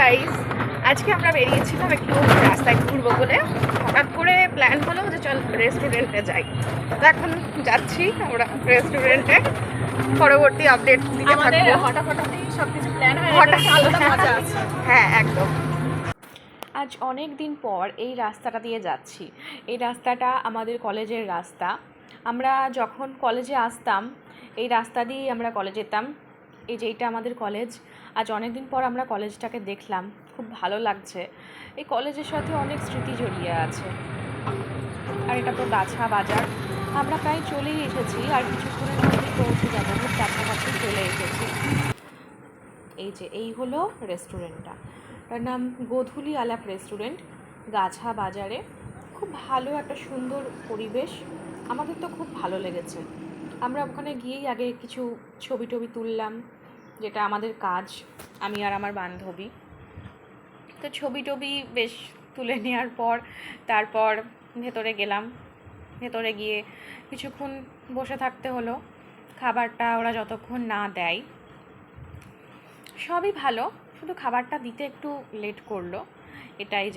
Guys, আজকে আমরা বেরিয়েছিলাম একটু রাস্তায় ঘুরবো বলে। হঠাৎ করে প্ল্যান হলো যে চল রেস্টুরেন্টে যাই। তো এখন যাচ্ছি আমরা রেস্টুরেন্টে। পরবর্তী আপডেট দিতে থাকবো। হঠাৎই সবকিছু প্ল্যান হয়, হঠাৎ আলাদা মজা আছে। হ্যাঁ, একদম। আজ অনেক দিন পর এই রাস্তাটা দিয়ে যাচ্ছি। এই রাস্তাটা আমাদের কলেজের রাস্তা। আমরা যখন কলেজে আসতাম এই রাস্তা দিয়েই আমরা কলেজে যেতাম। এই যে এইটা আমাদের কলেজ। আজ অনেক দিন পর আমরা কলেজটাকে দেখলাম, খুব ভালো লাগছে। এই কলেজের সাথে অনেক স্মৃতি জড়িয়ে আছে। আর এটা তো গাছা বাজার। আমরা প্রায় চলেই এসেছি, আর কিছুক্ষণের মধ্যেই পৌঁছে যাবো, খুব কাছাকাছি চলে এসেছি। এই হলো রেস্টুরেন্টটা। তার নাম গোধূলি আলাপ রেস্টুরেন্ট, গাছা বাজারে। খুব ভালো একটা সুন্দর পরিবেশ, আমাদের তো খুব ভালো লেগেছে। আমরা ওখানে গিয়েই আগে কিছু ছবি টবি তুললাম, যেটা আমাদের কাজ, আমি আর আমার বান্ধবী। তো ছবি টবি বেশ তুলে নেওয়ার পর তারপর ভেতরে গেলাম। ভেতরে গিয়ে কিছুক্ষণ বসে থাকতে হলো। খাবারটা ওরা যতক্ষণ না দেয়, সবই ভালো, শুধু খাবারটা দিতে একটু লেট করলো, এটাই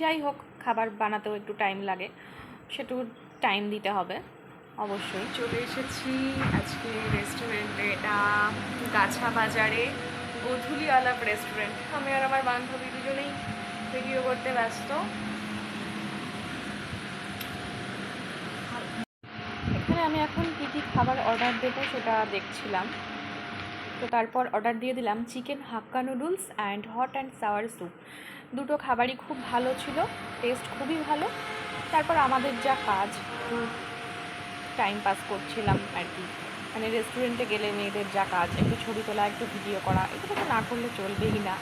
যাই হোক, খাবার বানাতেও একটু টাইম লাগে, সেটু টাইম দিতে হবে অবশ্যই। চলে এসেছি আজকে রেস্টুরেন্টে, এটা গাছা বাজারে গোধূলি আলাপ রেস্টুরেন্ট। আমি আর আমার বান্ধবী দুজনেই ভিডিও করতে ব্যস্ত। এখানে আমি এখন কী কী খাবার অর্ডার দেবো সেটা দেখছিলাম। তো তারপর অর্ডার দিয়ে দিলাম chicken hakka noodles and hot and sour soup. দুটো খাবারই খুব ভালো ছিল, টেস্ট খুবই ভালো। তারপর আমাদের যা কাজ, একটু টাইম পাস করছিলাম আর কি। মানে রেস্টুরেন্টে গেলে মেয়েদের যা কাজ, একটু ছবি তোলা, একটু ভিডিও করা, এগুলো তো না করলে চলবেই না।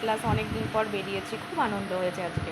প্লাস অনেক দিন পর বেরিয়েছি, খুব আনন্দ হয়েছে আজকে।